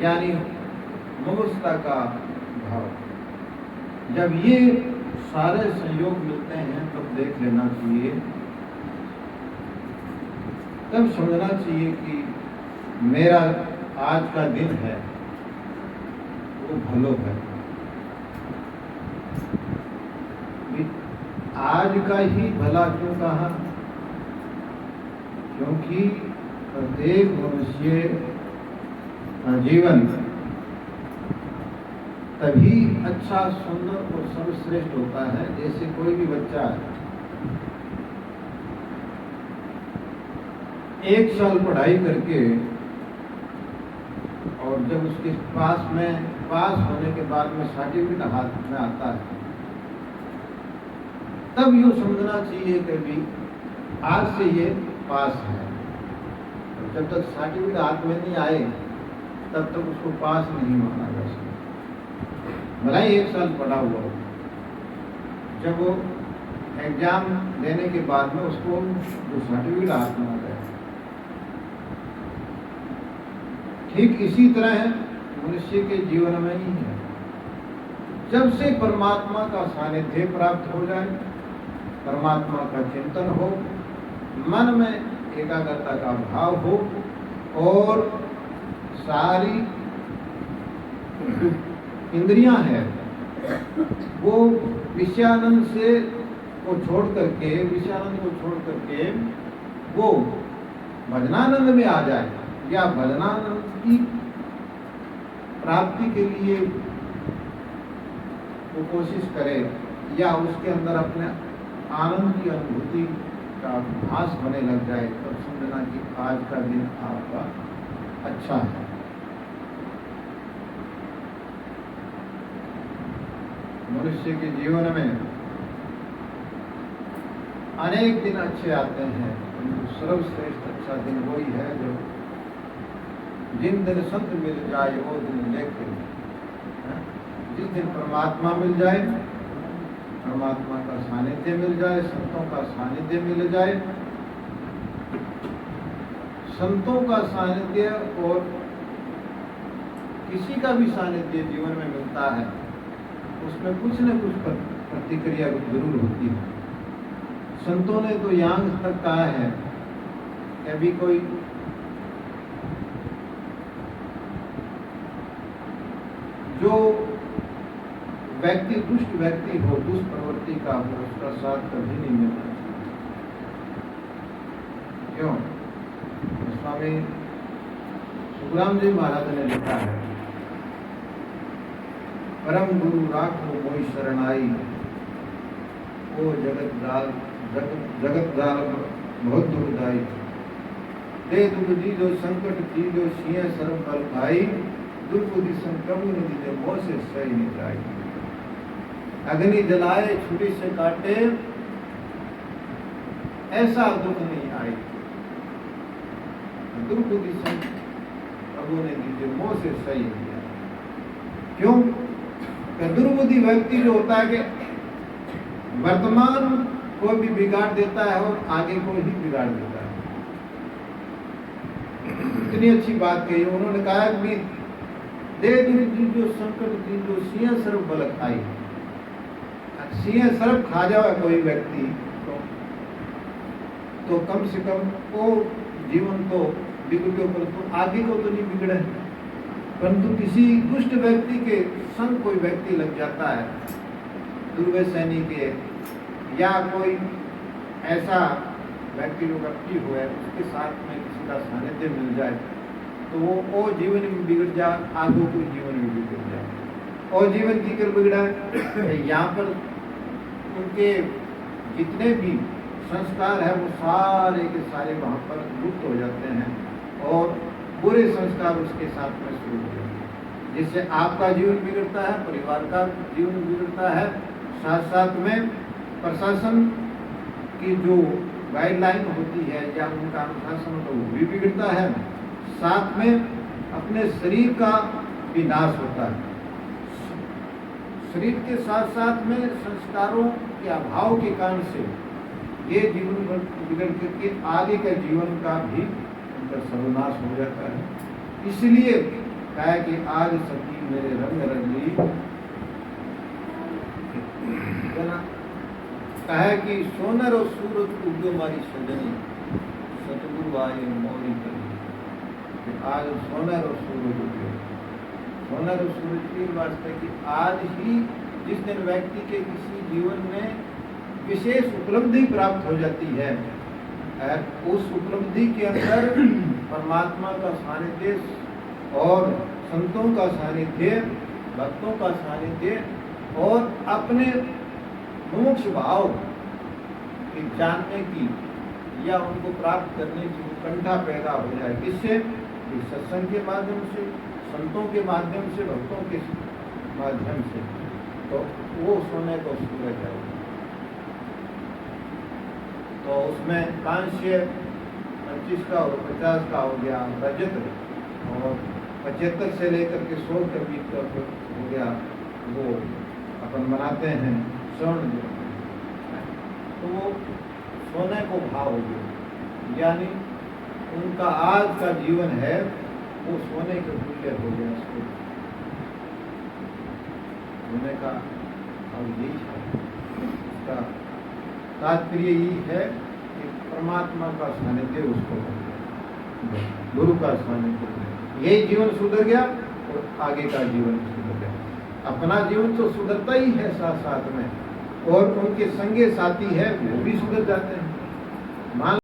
यानी मुमुक्षुता का भाव। जब ये सारे संयोग मिलते हैं तब देख लेना चाहिए, तब समझना चाहिए कि मेरा आज का दिन है वो भलो है। आज का ही भला क्यों कहा? क्योंकि प्रत्येक मनुष्य का जीवन तभी अच्छा, सुंदर और सर्वश्रेष्ठ होता है जैसे कोई भी बच्चा 1 साल पढ़ाई करके और जब उसके पास होने के बाद में सर्टिफिकेट हाथ में आता है, तब यूँ समझना चाहिए कि भी आज से ये पास है। और जब तक सर्टिफिकेट हाथ में नहीं आए तब तक उसको पास नहीं माना जा सकता, भला ही 1 साल पढ़ा हुआ हो। जब वो एग्जाम देने के बाद में उसको जो सर्टिफिकेट हाथ में आ जाए, ठीक इसी तरह मनुष्य के जीवन में ही है। जब से परमात्मा का सानिध्य प्राप्त हो जाए, परमात्मा का चिंतन हो, मन में एकाग्रता का भाव हो और सारी इंद्रियां हैं वो विषयानंद को छोड़ करके वो भजनानंद में आ जाए, या भजनानंद की प्राप्ति के लिए वो कोशिश करे, या उसके अंदर अपने आनंद की अनुभूति का भास होने लग जाए, तब समझना कि आज का दिन आपका अच्छा है। मनुष्य के जीवन में अनेक दिन अच्छे आते हैं, सर्वश्रेष्ठ अच्छा दिन वही है जो जिन दिन संत मिल जाए वो दिन लेके, जिस दिन परमात्मा मिल जाए, परमात्मा का सानिध्य मिल जाए, संतों का सानिध्य मिल जाए। संतों का सानिध्य और किसी का भी सानिध्य जीवन में मिलता है, उसमें कुछ न कुछ प्रतिक्रिया जरूर होती है। संतों ने तो यहाँ तक कहा है कि अभी कोई जो व्यक्ति दुष्ट व्यक्ति हो, दुष्ट प्रवृत्ति का हो, उसका साथ कभी नहीं मिलना चाहिए। क्यों? स्वामी सुखराम जी महाराज ने लिखा है, परम गुरु राखो मोहि शरणाई, ओ जगत दाल बहुत दुखदाई, दे दुख जी जो संकट जी जो सिंह सर्व फल खाई, दुर्बुद्धि संक्रमण निधि मोह से सही नहीं जाए। अग्नि जलाए छुरी से काटे, ऐसा दुख नहीं आए, दुर्बुद्धि प्रभु ने दीजिए मोह से सही नहीं जाए। क्यों? कि दुर्बुद्धि व्यक्ति जो होता है कि वर्तमान को भी बिगाड़ देता है और आगे को ही बिगाड़ देता है। इतनी अच्छी बात कही उन्होंने, कहा कि दे दुर्बुद्धि जो संकट दी जो सिंह सर्व बल खाई। सिंह सर्व खा जाए कोई व्यक्ति तो कम से कम वो जीवन तो बिगड़े, परंतु आगे को तो नहीं बिगड़े। परंतु किसी दुष्ट व्यक्ति के संग कोई व्यक्ति लग जाता है, दुर्व्यसनी के, या कोई ऐसा व्यक्ति जो कपटी हुआ है, उसके साथ में किसी का सानिध्य मिल जाए तो वो जीवन में बिगड़ जाए, आगे को जीवन में बिगड़ जाए। और जीवन की कर बिगड़ा है, यहाँ पर उनके जितने भी संस्कार है वो सारे के सारे वहाँ पर लुप्त हो जाते हैं और बुरे संस्कार उसके साथ में शुरू हो जाते हैं, जिससे आपका जीवन बिगड़ता है, परिवार का जीवन बिगड़ता है, साथ साथ में प्रशासन की जो गाइडलाइन होती है या उनका अनुशासन होता है वो भी बिगड़ता है, साथ में अपने शरीर का भी नाश होता है। शरीर के साथ साथ में संस्कारों के अभाव के कारण से ये जीवन बिगड़ करके आगे के जीवन का भी उनका सर्वनाश हो जाता है। इसलिए कहा है कि आज सखी मेरे रंग रंगी, है ना? कहा है कि सोनर और सूरज उगो मारी सजनी, सतगुरु आए मोरी करी। आज सोनर और सूरज उगे। सोनर और सूरज की वास्ते कि आज ही जिस दिन व्यक्ति के किसी जीवन में विशेष उपलब्धि प्राप्त हो जाती है, उस उपलब्धि के अंदर परमात्मा का सानिध्य और संतों का सानिध्य, भक्तों का सानिध्य और अपने मुमुक्ष भाव के जानने की या उनको प्राप्त करने की उत्कंठा पैदा हो जाए। किससे? सत्संग के माध्यम से, संतों के माध्यम से, भक्तों के माध्यम से। तो वो सोने को सूरज है। तो उसमें कांस्य 25 का और 50 का हो गया, रजत और 75 से लेकर के 100 के बीच का हो गया, वो अपन बनाते हैं स्वर्ण। तो वो सोने को भाव हो गया, यानी उनका आज का जीवन है वो सोने के तुल्य हो गया। सोने का अब यही है, इसका तात्पर्य यही है कि परमात्मा का सानिध्य उसको हो गया, गुरु का सानिध्य हो गया। यही जीवन सुधर गया और आगे का जीवन सुधर गया। अपना जीवन तो सुधरता ही है साथ साथ में, और उनके संगे साथी है वो भी सुधर जाते हैं। मान